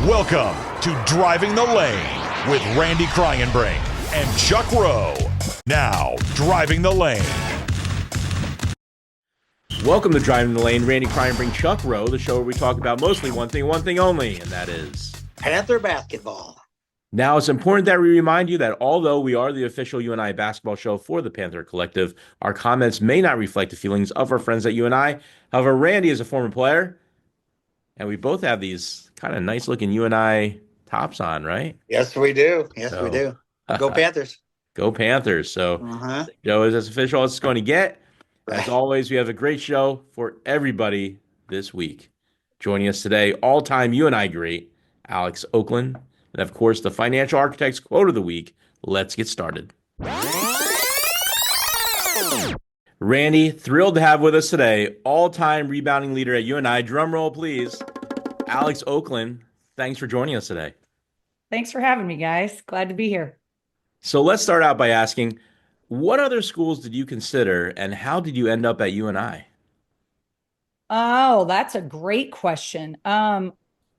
Welcome to Driving the Lane with Randy Kryenbrink and Chuck Rowe. Now, Driving the Lane. Welcome to Driving the Lane. Randy Kryenbrink, Chuck Rowe, the show where we talk about mostly one thing only, and that is Panther basketball. Now, it's important that we remind you that although we are the official UNI basketball show for the Panther Collective, our comments may not reflect the feelings of our friends at UNI. However, Randy is a former player, and we both have these kind of nice-looking UNI tops on, right? Yes, we do. We do. Go Panthers. Go Panthers. So, Joe is as official as it's going to get. As always, we have a great show for everybody this week. Joining us today, all-time UNI great, Alex Oakland. And, of course, the Financial Architect's Quote of the Week. Let's get started. Randy, thrilled to have with us today, all-time rebounding leader at UNI. Drum roll, please. Alex Oakland, thanks for joining us today. Thanks for having me, guys. Glad to be here. So let's start out by asking, what other schools did you consider, and how did you end up at UNI? Oh, that's a great question. I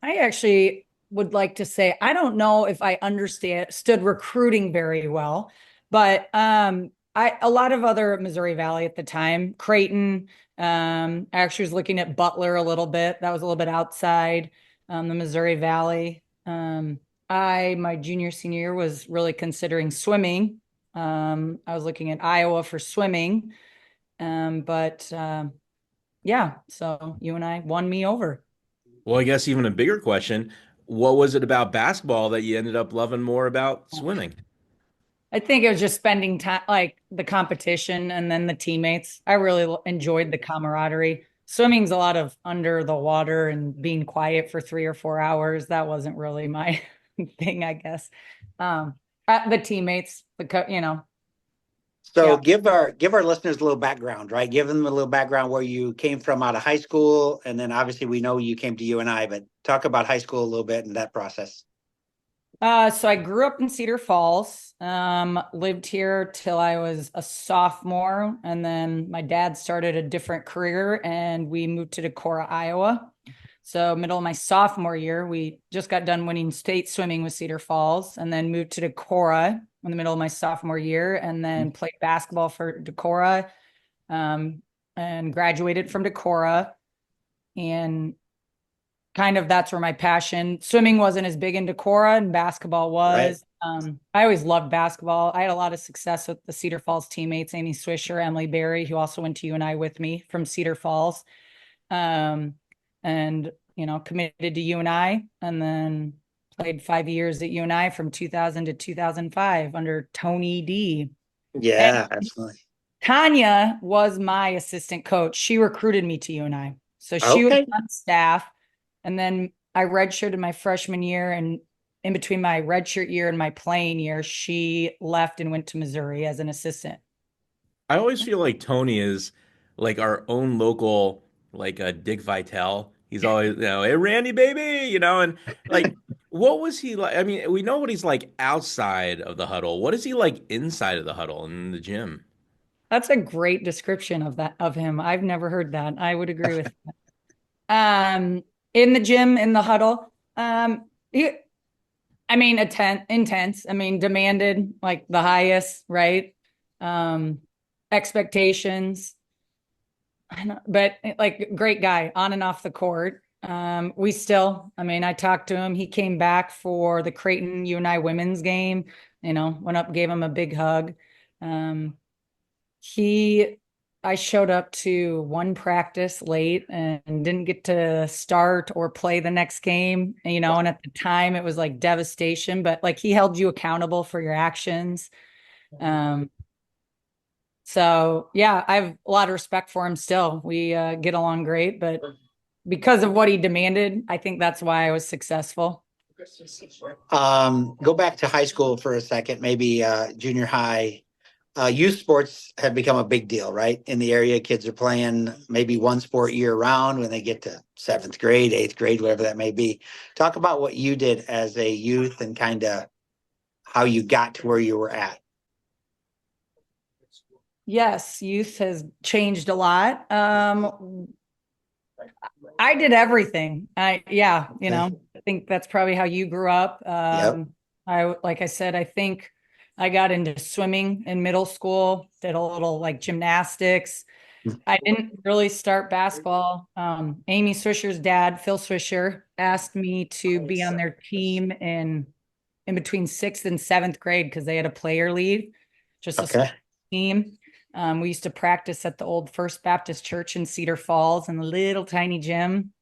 actually would like to say, I don't know if I understood recruiting very well, but a lot of other Missouri Valley at the time, Creighton, I actually was looking at Butler a little bit. That was a little bit outside the Missouri Valley. My junior, senior year was really considering swimming. I was looking at Iowa for swimming. So UNI won me over. Well, I guess even a bigger question, what was it about basketball that you ended up loving more about swimming? I think it was just spending time, like the competition and then the teammates. I really enjoyed the camaraderie. Swimming's a lot of under the water and being quiet for 3 or 4 hours. That wasn't really my thing, I guess. The teammates, So give our listeners a little background, right? Give them a little background where you came from out of high school, and then obviously we know you came to UNI, but talk about high school a little bit and that process. So I grew up in Cedar Falls, lived here till I was a sophomore, and then my dad started a different career and we moved to Decorah, Iowa. So middle of my sophomore year, we just got done winning state swimming with Cedar Falls, and then moved to Decorah in the middle of my sophomore year, and then played basketball for Decorah, and graduated from Decorah. And kind of that's where my passion, swimming wasn't as big in Decorah and basketball was. Right. I always loved basketball. I had a lot of success with the Cedar Falls teammates, Amy Swisher, Emily Berry, who also went to UNI with me from Cedar Falls. Committed to UNI, and then played 5 years at UNI from 2000 to 2005 under Tony D. Yeah, absolutely. Tanya was my assistant coach. She recruited me to UNI. So she was on staff. And then I redshirted my freshman year, and in between my redshirt year and my playing year, she left and went to Missouri as an assistant. I always feel like Tony is like our own local, like Dick Vitale. He's always, hey, Randy, baby, and like, what was he like? I mean, we know what he's like outside of the huddle. What is he like inside of the huddle in the gym? That's a great description of him. I've never heard that. I would agree with that. In the gym, in the huddle, intense. I mean, demanded like the highest, right? Expectations. I know, but like great guy on and off the court. I talked to him. He came back for the Creighton UNI women's game, went up, gave him a big hug. I showed up to one practice late and didn't get to start or play the next game, and at the time it was like devastation, but like he held you accountable for your actions. So yeah, I have a lot of respect for him still. We get along great, but because of what he demanded, I think that's why I was successful. Go back to high school for a second, maybe junior high. Youth sports have become a big deal, right? In the area, kids are playing maybe one sport year round. When they get to 7th grade, 8th grade, whatever that may be. Talk about what you did as a youth and kind of how you got to where you were at. Yes, youth has changed a lot. I did everything. think that's probably how you grew up. Like I said, I think I got into swimming in middle school, did a little like gymnastics. I didn't really start basketball. Amy Swisher's dad, Phil Swisher, asked me to be on their team in between 6th and 7th grade because they had a player league, just a small team. We used to practice at the old First Baptist Church in Cedar Falls in a little tiny gym.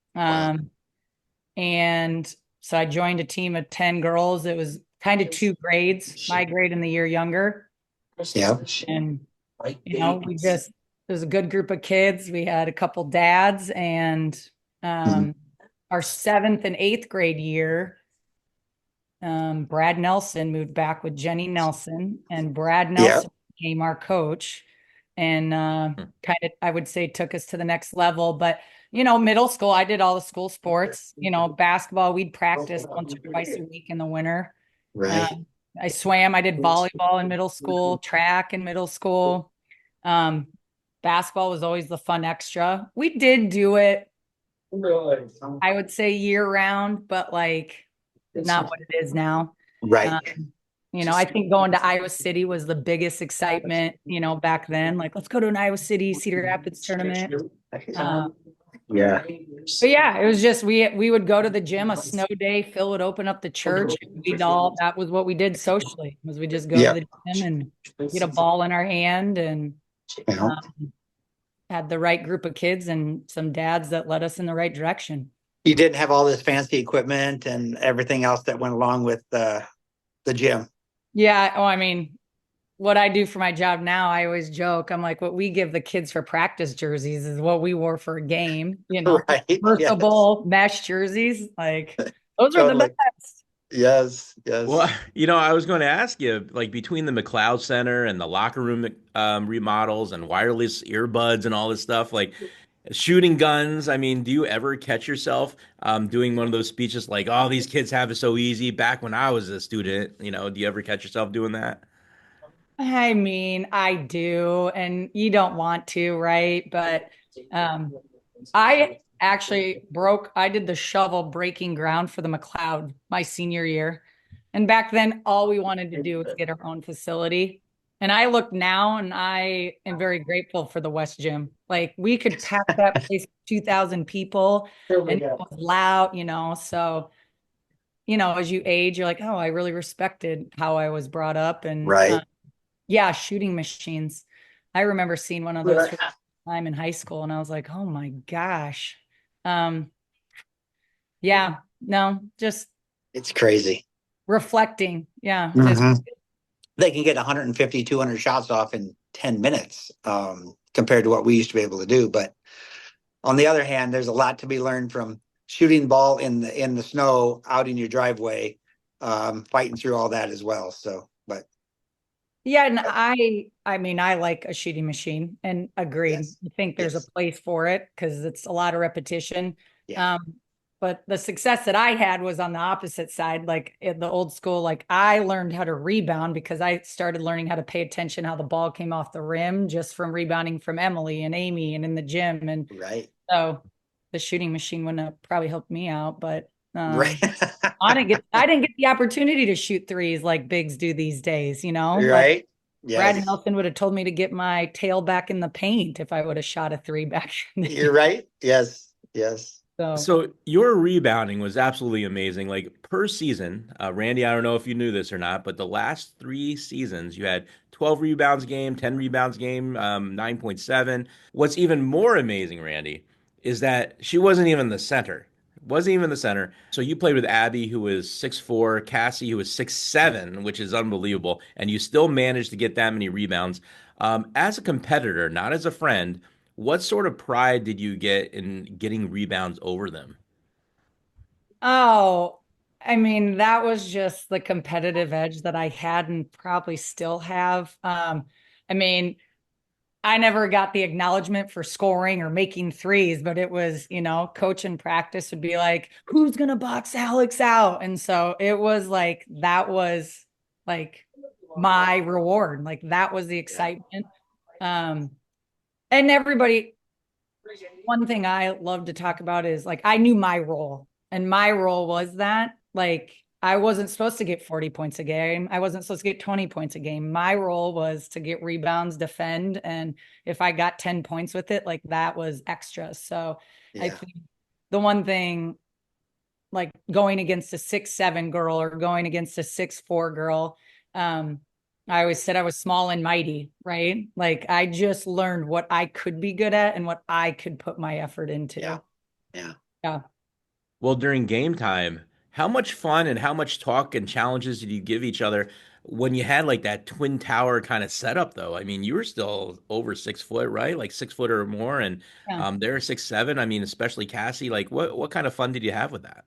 And so I joined a team of 10 girls. It was kind of 2 grades, my grade and the year younger. And, it was a good group of kids. We had a couple dads, and our 7th and 8th grade year, Brad Nelson moved back with Jenny Nelson, and Brad Nelson became our coach, and kind of, I would say, took us to the next level. But middle school, I did all the school sports. Basketball, we'd practice once or twice a week in the winter. Right. I swam. I did volleyball in middle school, track in middle school. Basketball was always the fun extra. We did do it, I would say, year round, but like not what it is now. Right. I think going to Iowa City was the biggest excitement, back then. Like, let's go to an Iowa City Cedar Rapids tournament. Yeah. But yeah, it was just we would go to the gym, a snow day. Phil would open up the church. That was what we did socially. Was we just go to the gym and get a ball in our hand, and had the right group of kids and some dads that led us in the right direction. You didn't have all this fancy equipment and everything else that went along with the gym. Yeah. Oh, I mean, what I do for my job now, I always joke. I'm like, what we give the kids for practice jerseys is what we wore for a game. Right. Versatile mesh jerseys. Like, those are the best. Yes. Well, I was going to ask you, like, between the McLeod Center and the locker room remodels and wireless earbuds and all this stuff, like shooting guns. I mean, do you ever catch yourself doing one of those speeches like, "Oh, these kids have it so easy"? Back when I was a student, do you ever catch yourself doing that? I mean, I do, and you don't want to, right? But I actually I did the shovel breaking ground for the McLeod my senior year. And back then, all we wanted to do was get our own facility. And I look now, and I am very grateful for the West Gym. Like, we could pack that place, 2,000 people, and it was loud, So, as you age, you're like, oh, I really respected how I was brought up. And shooting machines. I remember seeing one of those for the first time in high school, and I was like, oh my gosh. Just it's crazy. Reflecting. Yeah. They can get 150, 200 shots off in 10 minutes compared to what we used to be able to do. But on the other hand, there's a lot to be learned from shooting the ball in the snow out in your driveway, fighting through all that as well. So, but yeah, and I mean, I like a shooting machine, and agreed. I think there's a place for it because it's a lot of repetition. But the success that I had was on the opposite side, like in the old school. Like, I learned how to rebound because I started learning how to pay attention how the ball came off the rim just from rebounding from Emily and Amy and in the gym. And so the shooting machine wouldn't have probably helped me out, but I didn't get the opportunity to shoot threes like bigs do these days, Right. Like, Brad Nelson would have told me to get my tail back in the paint if I would have shot a 3 back. You're right. Yes. So your rebounding was absolutely amazing. Like, per season, Randy, I don't know if you knew this or not, but the last 3 seasons you had 12 rebounds a game, 10 rebounds a game, 9.7. What's even more amazing, Randy, is that she wasn't even the center. So you played with Abby, who was 6'4", Cassie, who was 6'7", which is unbelievable, and you still managed to get that many rebounds. As a competitor, not as a friend, what sort of pride did you get in getting rebounds over them? Oh, I mean, that was just the competitive edge that I had and probably still have. I mean, I never got the acknowledgement for scoring or making threes, but it was, coach in practice would be like, who's going to box Alex out? And so it was like, that was like my reward. Like, that was the excitement. And everybody, one thing I love to talk about is, like, I knew my role. And my role was that, like, I wasn't supposed to get 40 points a game. I wasn't supposed to get 20 points a game. My role was to get rebounds, defend. And if I got 10 points with it, like that was extra. So I think the one thing, like going against a 6'7" girl or going against a 6'4" girl, I always said I was small and mighty, right? Like I just learned what I could be good at and what I could put my effort into. Yeah. Well, during game time, how much fun and how much talk and challenges did you give each other when you had like that twin tower kind of setup though? I mean, you were still over 6 foot, right? Like 6 foot or more, and Yeah. they're 6'7". I mean, especially Cassie. Like, what kind of fun did you have with that?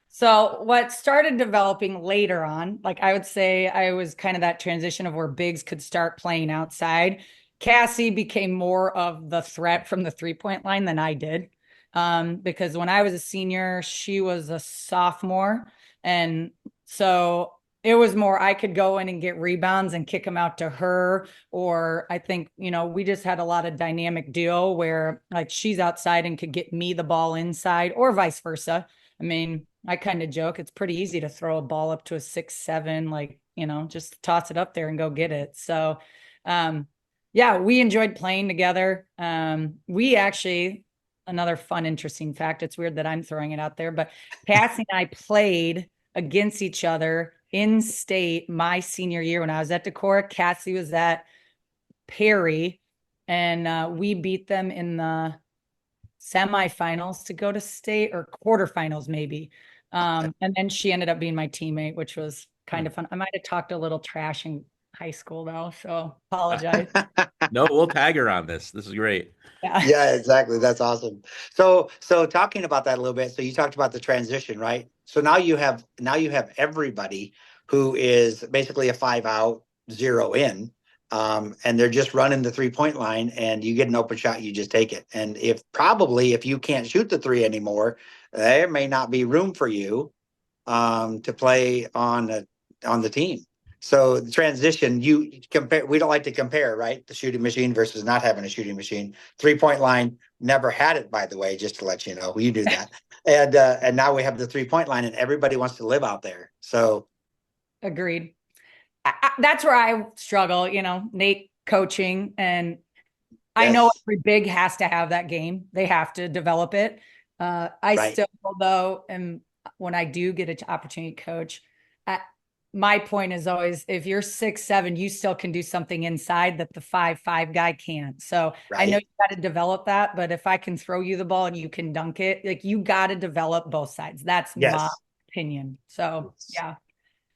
So what started developing later on, like I would say I was kind of that transition of where bigs could start playing outside. Cassie became more of the threat from the 3-point line than I did. Because when I was a senior, she was a sophomore. And so it was more, I could go in and get rebounds and kick them out to her. Or I think, we just had a lot of dynamic duo where like she's outside and could get me the ball inside or vice versa. I mean, I kind of joke it's pretty easy to throw a ball up to a 6'7", like, just toss it up there and go get it. So, yeah, we enjoyed playing together. We actually, another fun, interesting fact, it's weird that I'm throwing it out there, but Cassie and I played against each other in state my senior year when I was at Decorah. Cassie was at Perry, and we beat them in the semifinals to go to state, or quarterfinals maybe. And then she ended up being my teammate, which was kind of fun. I might have talked a little trash in high school though, so apologize. No, we'll tag her on this. This is great. Yeah, exactly. That's awesome. So talking about that a little bit. So you talked about the transition, right? So now you have everybody who is basically a 5 out, 0 in. And they're just running the 3-point line, and you get an open shot, you just take it. And if you can't shoot the 3 anymore, there may not be room for you to play on the team. So the transition, we don't like to compare, right? The shooting machine versus not having a shooting machine. 3-point line, never had it, by the way, just to let you know. We do that. And now we have the 3-point line, and everybody wants to live out there. So agreed. That's where I struggle, Nate coaching, and I know every big has to have that game. They have to develop it. Still, though, and when I do get an opportunity to coach, my point is always, if you're 6'7", you still can do something inside that the 5'5" guy can't. So I know you got to develop that, but if I can throw you the ball and you can dunk it, like you got to develop both sides. That's my opinion. So yeah.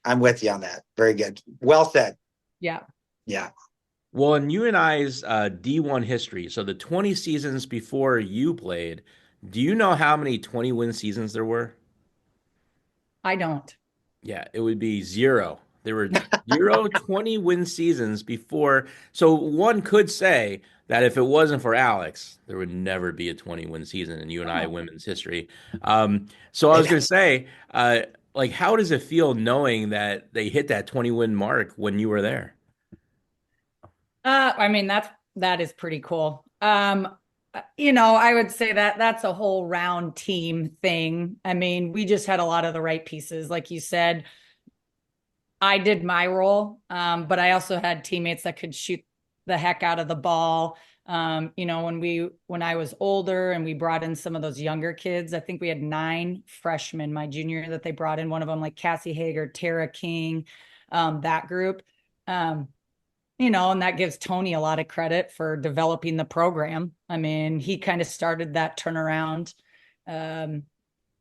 I'm with you on that. Very good. Well said. Yeah. Yeah. Well, in UNI's D1 history, so the 20 seasons before you played, do you know how many 20-win seasons there were? I don't. Yeah, it would be 0. There were 0 20-win seasons before. So one could say that if it wasn't for Alex, there would never be a 20-win season in UNI women's history. So I was going to say, like, how does it feel knowing that they hit that 20-win mark when you were there? I mean, that is pretty cool. I would say that that's a whole round team thing. I mean, we just had a lot of the right pieces. Like you said, I did my role, but I also had teammates that could shoot the heck out of the ball. When I was older and we brought in some of those younger kids, I think we had 9 freshmen my junior year that they brought in, one of them like Cassie Hager, Tara King, that group. And that gives Tony a lot of credit for developing the program. I mean, he kind of started that turnaround.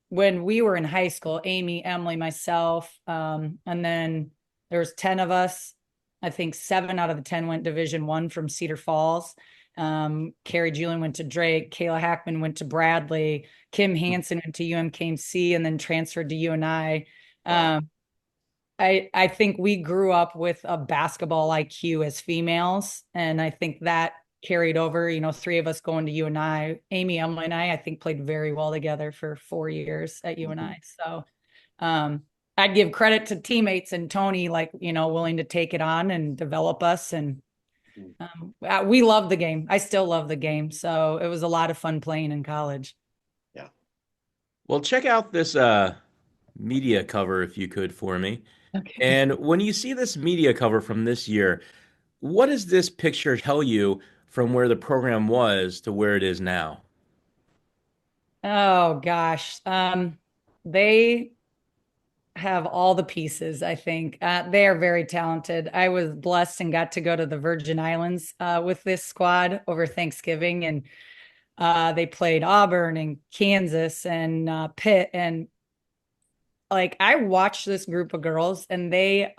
When we were in high school, Amy, Emily, myself, and then there was 10 of us. I think 7 out of the 10 went Division I from Cedar Falls. Carrie Julian went to Drake. Kayla Hackman went to Bradley. Kim Hansen went to UMKC and then transferred to UNI. I think we grew up with a basketball IQ as females, and I think that carried over. 3 of us going to UNI. Amy, Emily, and I think played very well together for 4 years at UNI. So I'd give credit to teammates and Tony, willing to take it on and develop us. And we love the game. I still love the game. So it was a lot of fun playing in college. Well, check out this media cover if you could for me. Okay. And when you see this media cover from this year, what does this picture tell you from where the program was to where it is now? Oh gosh. They have all the pieces, I think. They are very talented. I was blessed and got to go to the Virgin Islands with this squad over Thanksgiving, and they played Auburn and Kansas and Pitt. And like, I watched this group of girls, and they're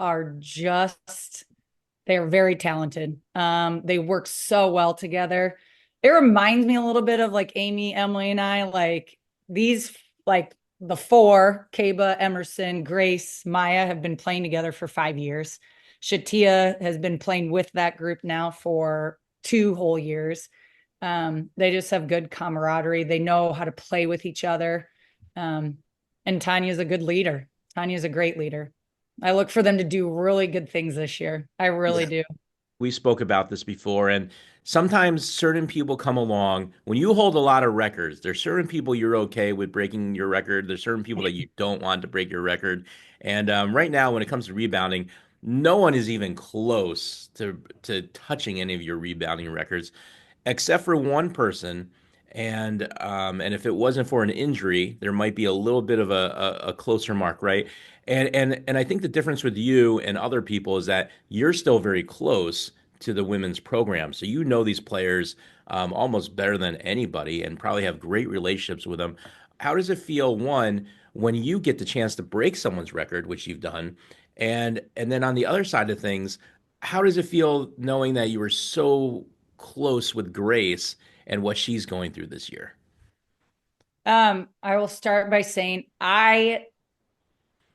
very talented. They work so well together. It reminds me a little bit of like Amy, Emily, and I, like these, like the four, Kaba, Emerson, Grace, Maya, have been playing together for 5 years. Shatia has been playing with that group now for 2 whole years. They just have good camaraderie. They know how to play with each other. Um, and Tanya's a good leader. Tanya's a great leader. I look for them to do really good things this year. I really Yeah. do. We spoke about this before, and sometimes certain people come along. When you hold a lot of records, there's certain people you're okay with breaking your record. There's certain people that you don't want to break your record. And right now, when it comes to rebounding, no one is even close to touching any of your rebounding records, except for one person. And if it wasn't for an injury, there might be a little bit of a closer mark, right? And I think the difference with you and other people is that you're still very close to the women's program. So you know these players almost better than anybody and probably have great relationships with them. How does it feel, one, when you get the chance to break someone's record, which you've done, and then on the other side of things, how does it feel knowing that you were so close with Grace and what she's going through this year? I will start by saying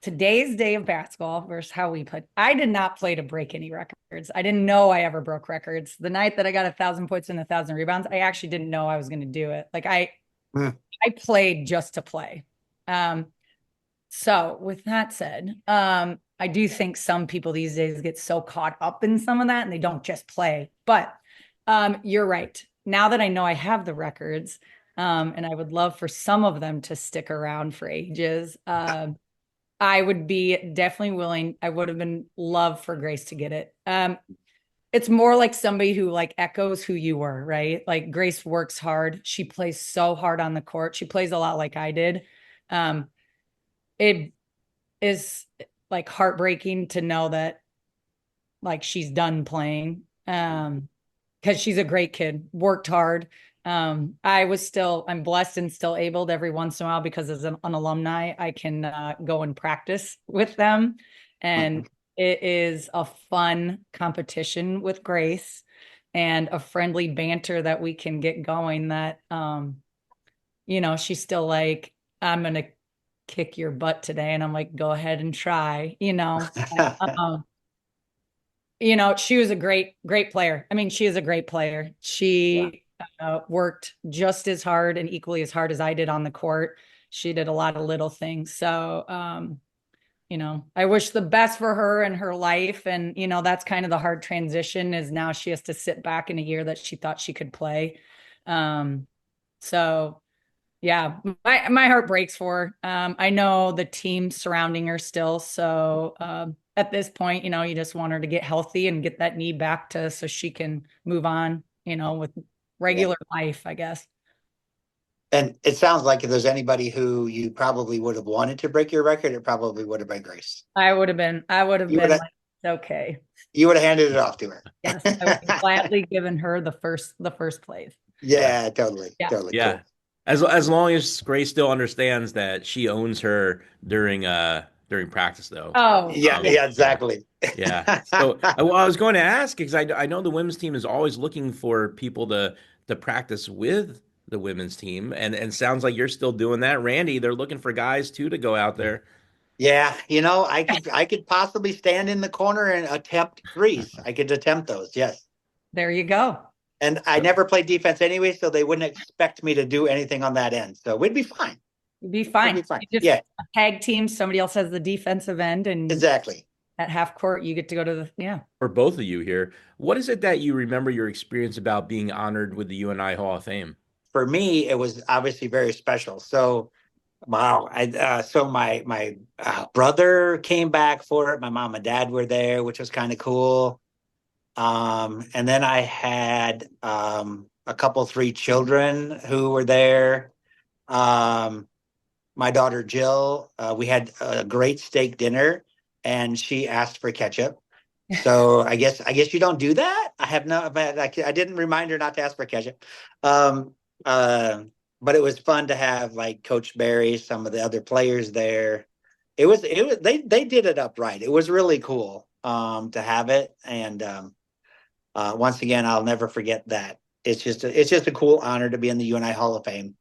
today's day of basketball versus how we played. I did not play to break any records. I didn't know I ever broke records. The night that I got 1,000 points and 1,000 rebounds, I actually didn't know I was going to do it. Like I played just to play. Um, so with that said, I do think some people these days get so caught up in some of that and they don't just play. But you're right. Now that I know I have the records, and I would love for some of them to stick around for ages. I would be definitely willing. I would have been love for Grace to get it. It's more like somebody who like echoes who you were, right? Like Grace works hard. She plays so hard on the court. She plays a lot like I did. It is like heartbreaking to know that like she's done playing. Because she's a great kid, worked hard. I'm blessed and still able to every once in a while, because as an alumni, I can go and practice with them. And it is a fun competition with Grace and a friendly banter that we can get going that, she's still like, I'm going to kick your butt today. And I'm like, go ahead and try, um, she was a great, great player. I mean, she is a great player. She worked just as hard and equally as hard as I did on the court. She did a lot of little things. So, I wish the best for her and her life. And, that's kind of the hard transition is now she has to sit back in a year that she thought she could play. So yeah, my heart breaks for her. I know the team surrounding her still. So, at this point, you just want her to get healthy and get that knee back to so she can move on, with regular life, I guess. And it sounds like if there's anybody who you probably would have wanted to break your record, it probably would have been Grace. I would have been like, okay. You would have handed it off to her. Yes, I would have gladly given her the first place. Yeah, totally. Yeah. Totally. Yeah. Cool. As long as Grace still understands that she owns her during practice, though. Oh, yeah, exactly. Yeah. So I was going to ask because I know the women's team is always looking for people to practice with the women's team, and sounds like you're still doing that, Randy. They're looking for guys too to go out there. Yeah, I could possibly stand in the corner and attempt threes. I could attempt those. Yes. There you go. And I never played defense anyway, so they wouldn't expect me to do anything on that end. So we'd be fine. You'd be fine. We'd be fine. You just Yeah. tag team, somebody else has the defensive end, and Exactly. at half court, you get to go to For both of you here, what is it that you remember your experience about being honored with the UNI Hall of Fame? For me, it was obviously very special. So Wow. So my brother came back for it. My mom and dad were there, which was kind of cool. And then I had a couple, three children who were there. Um, my daughter Jill, we had a great steak dinner, and she asked for ketchup. So I guess you don't do that. I have no, but I didn't remind her not to ask for ketchup. Um, uh, but it was fun to have like Coach Barry, some of the other players there. It was they did it up right. It was really cool to have it, and once again, I'll never forget that. It's just a cool honor to be in the UNI Hall of Fame.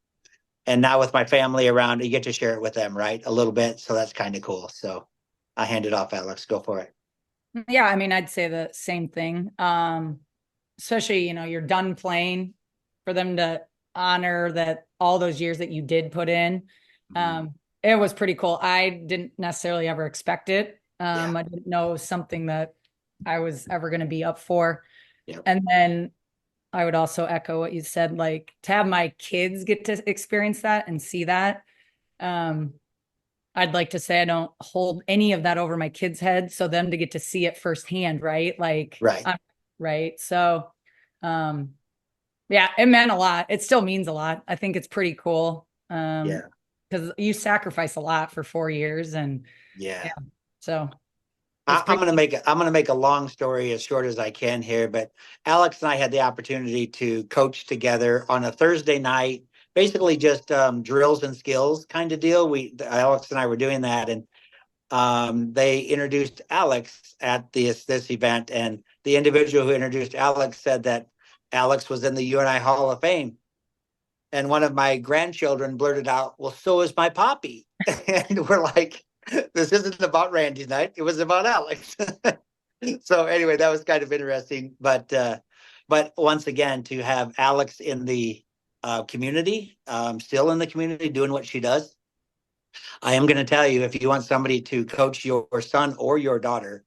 And now with my family around, you get to share it with them, right? A little bit. So that's kind of cool. So I hand it off, Alex. Go for it. Yeah, I mean, I'd say the same thing. Especially, you're done playing, for them to honor that all those years that you did put in. It was pretty cool. I didn't necessarily ever expect it. Yeah. I didn't know it was something that I was ever going to be up for. Yep. And then I would also echo what you said, like to have my kids get to experience that and see that. I'd like to say I don't hold any of that over my kids' heads, so them to get to see it firsthand, right? Like, Right. Right. So, yeah, it meant a lot. It still means a lot. I think it's pretty cool. Yeah. Because you sacrifice a lot for 4 years, and Yeah. so I'm gonna make a long story as short as I can here, but Alex and I had the opportunity to coach together on a Thursday night, basically just drills and skills kind of deal. Alex and I were doing that, and they introduced Alex at this event, and the individual who introduced Alex said that Alex was in the UNI Hall of Fame. And one of my grandchildren blurted out, "Well, so is my poppy." And we're like, "This isn't about Randy's night. It was about Alex." So anyway, that was kind of interesting. But once again, to have Alex in the community, still in the community, doing what she does, I am going to tell you, if you want somebody to coach your son or your daughter,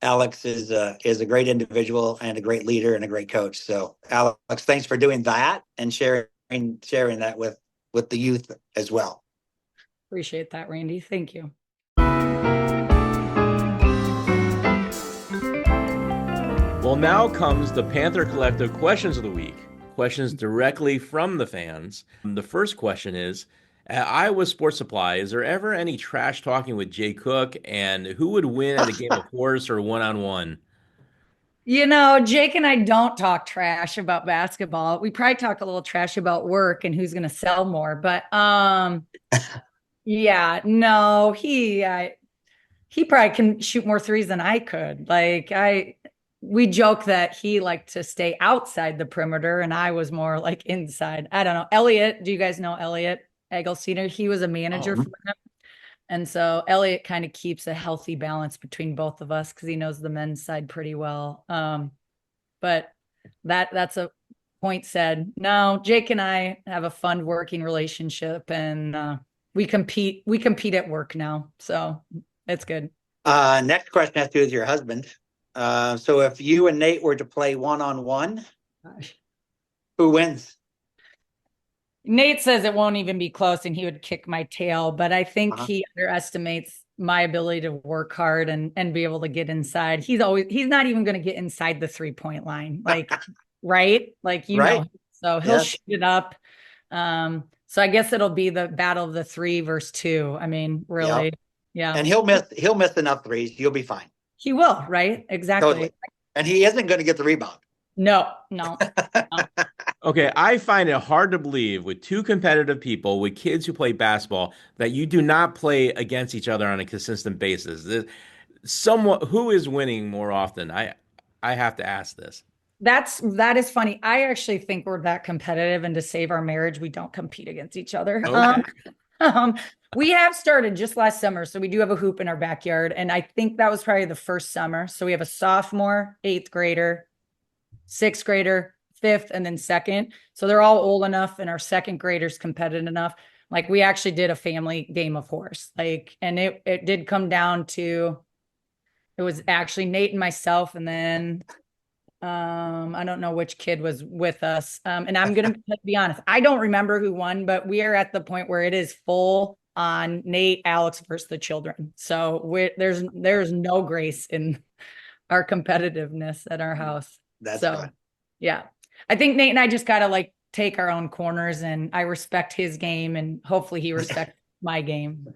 Alex is a great individual and a great leader and a great coach. So Alex, thanks for doing that and sharing that with the youth as well. Appreciate that, Randy. Thank you. Well, now comes the Panther Collective questions of the week. Questions directly from the fans. The first question is, at Iowa Sports Supply, is there ever any trash talking with Jay Cook, and who would win at a game of horse or one-on-one? Jake and I don't talk trash about basketball. We probably talk a little trash about work and who's going to sell more. But yeah, no, he probably can shoot more threes than I could. We joke that he liked to stay outside the perimeter and I was more like inside. I don't know. Elliot, do you guys know Elliot Eggleston? He was a manager for him. And so Elliot kind of keeps a healthy balance between both of us because he knows the men's side pretty well. But that's a point said. No, Jake and I have a fun working relationship, and we compete at work now. So it's good. Next question has to do with your husband. So if you and Nate were to play one-on-one, who wins? Nate says it won't even be close and he would kick my tail, but I think he underestimates my ability to work hard and be able to get inside. He's not even going to get inside the 3-point line. Like, right? Like, know, so he'll shoot it up. So I guess it'll be the battle of the 3 versus 2. I mean, really. Yep. Yeah. And he'll miss enough threes. You'll be fine. He will, right? Exactly. Totally. And he isn't going to get the rebound. No. Okay, I find it hard to believe with two competitive people, with kids who play basketball, that you do not play against each other on a consistent basis. Who is winning more often? I have to ask this. That is funny. I actually think we're that competitive, and to save our marriage, we don't compete against each other. Okay. We have started just last summer, so we do have a hoop in our backyard, and I think that was probably the first summer. So we have a sophomore, 8th grader, 6th grader, 5th, and then 2nd. So they're all old enough, and our 2nd graders competitive enough. Like, we actually did a family game of horse. And it did come down to, it was actually Nate and myself, and then I don't know which kid was with us. And I'm gonna be honest, I don't remember who won, but we are at the point where it is full on Nate, Alex versus the children. So there's no grace in our competitiveness at our house. That's so fun. Yeah, I think Nate and I just got to like take our own corners, and I respect his game, and hopefully he respects my game.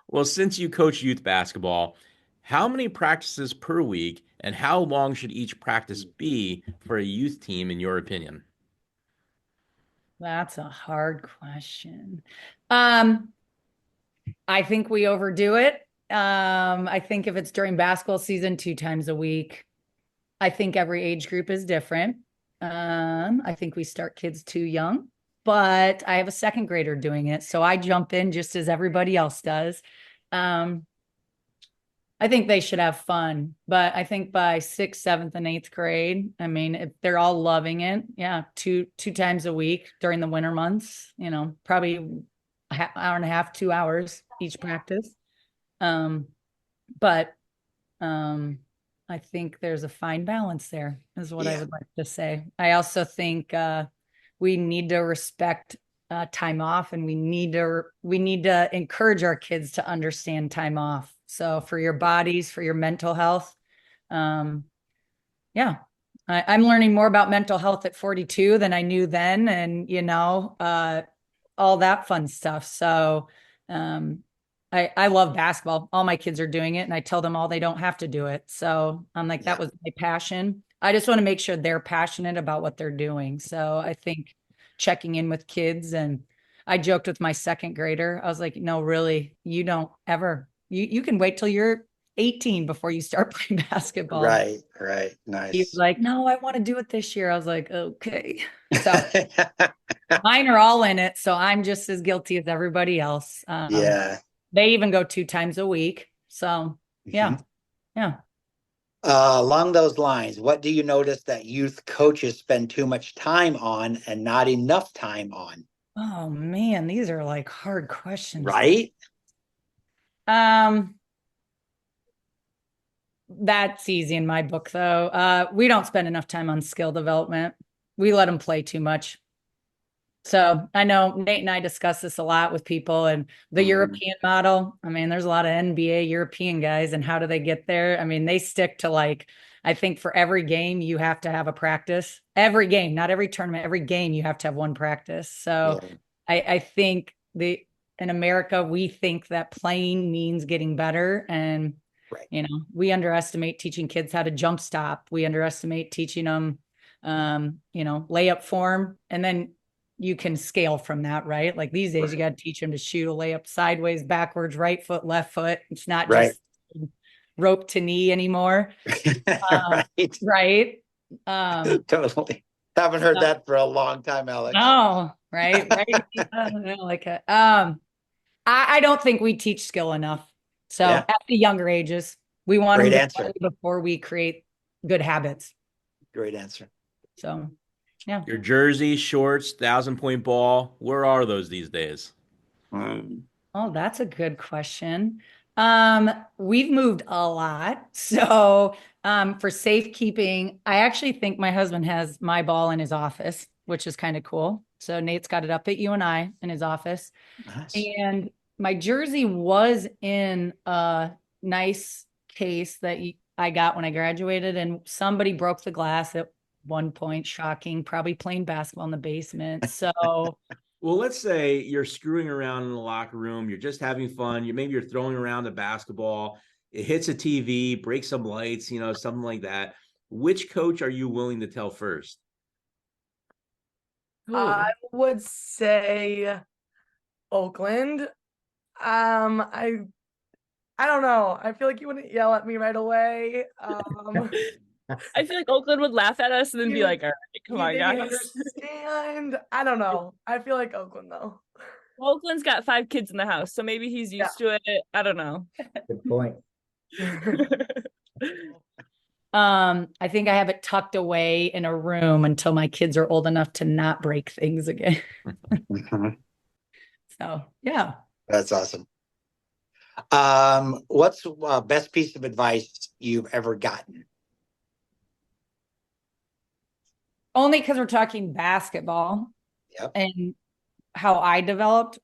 Well, since you coach youth basketball, how many practices per week and how long should each practice be for a youth team, in your opinion? That's a hard question. I think we overdo it. I think if it's during basketball season, 2 times a week. I think every age group is different. I think we start kids too young, but I have a second grader doing it, so I jump in just as everybody else does. I think they should have fun, but I think by 6th, 7th, and 8th grade, I mean, if they're all loving it, yeah, two times a week during the winter months, probably an hour and a half, 2 hours each practice. But I think there's a fine balance there, is what I would like to say. I also think we need to respect time off, and we need to encourage our kids to understand time off. So for your bodies, for your mental health, I'm learning more about mental health at 42 than I knew then, and all that fun stuff. So I love basketball. All my kids are doing it, and I tell them all they don't have to do it. So I'm like, that was my passion. I just want to make sure they're passionate about what they're doing. So I think checking in with kids, and I joked with my second grader. I was like, no, really, you don't ever, you can wait till you're 18 before you start playing basketball. Right. Nice. He was like, no, I want to do it this year. I was like, okay. So mine are all in it. So I'm just as guilty as everybody else. They even go 2 times a week. So yeah. Along those lines, what do you notice that youth coaches spend too much time on and not enough time on? Oh man, these are like hard questions. Right? That's easy in my book though. We don't spend enough time on skill development. We let them play too much. So I know Nate and I discuss this a lot with people, and the European model. I mean, there's a lot of NBA European guys, and how do they get there? I mean, they stick to I think for every game you have to have a practice. Every game, not every tournament, every game you have to have one practice. So I think in America, we think that playing means getting better. And, we underestimate teaching kids how to jump stop. We underestimate teaching them, layup form. And then you can scale from that, right? Like these days, you got to teach them to shoot a layup sideways, backwards, right foot, left foot. It's not just rope to knee anymore. Right. Totally. Haven't heard that for a long time, Alex. Oh, right. I don't think we teach skill enough. So at the younger ages, we want them to play before we create good habits. Great answer. So, yeah. Your jersey, shorts, 1,000-point ball, where are those these days? Oh, that's a good question. We've moved a lot. So for safekeeping, I actually think my husband has my ball in his office, which is kind of cool. So Nate's got it up at UNI in his office. Nice. And my jersey was in a nice case that I got when I graduated, and somebody broke the glass at one point. Shocking, probably playing basketball in the basement. So well, let's say you're screwing around in the locker room, you're just having fun, maybe you're throwing around a basketball, it hits a TV, breaks some lights, something like that. Which coach are you willing to tell first? I would say Oakland. I don't know. I feel like you wouldn't yell at me right away. I feel like Oakland would laugh at us and then be like, all right, come on, guys. Understand. I don't know. I feel like Oakland, though. Oakland's got 5 kids in the house, so maybe he's used to it. I don't know. Good point. I think I have it tucked away in a room until my kids are old enough to not break things again. So, yeah. That's awesome. What's the best piece of advice you've ever gotten? Only because we're talking basketball. Yep. And how I developed.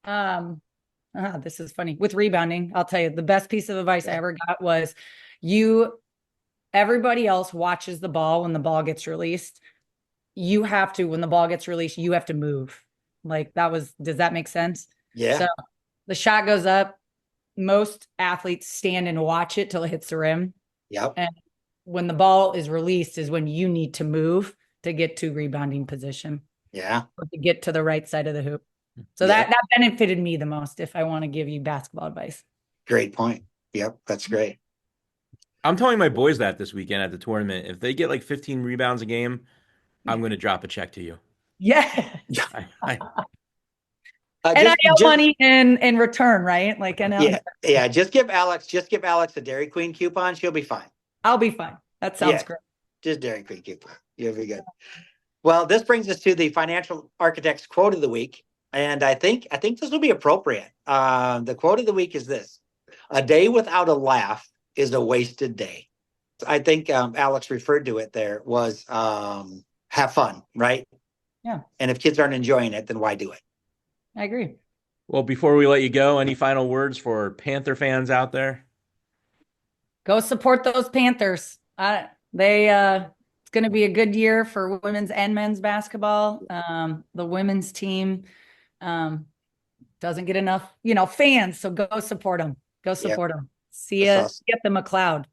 This is funny. With rebounding, I'll tell you, the best piece of advice I ever got was everybody else watches the ball when the ball gets released. You have to, when the ball gets released, you have to move. Like does that make sense? Yeah. So the shot goes up. Most athletes stand and watch it till it hits the rim. Yep. And when the ball is released is when you need to move to get to rebounding position. Yeah. Or to get to the right side of the hoop. So that benefited me the most if I want to give you basketball advice. Great point. Yep. That's great. I'm telling my boys that this weekend at the tournament. If they get like 15 rebounds a game, I'm going to drop a check to you. Yeah. Just NIL money in return, right? Like NIL. Yeah. Just give Alex a Dairy Queen coupon. She'll be fine. I'll be fine. That sounds great. Just Dairy Queen coupon. You'll be good. Well, this brings us to the Financial Architect's quote of the week. And I think this will be appropriate. The quote of the week is this: "A day without a laugh is a wasted day." I think Alex referred to it there was have fun, right? Yeah. And if kids aren't enjoying it, then why do it? I agree. Well, before we let you go, any final words for Panther fans out there? Go support those Panthers. It's going to be a good year for women's and men's basketball. The women's team doesn't get enough, fans. So go support them. Go support them. See you at the McLeod.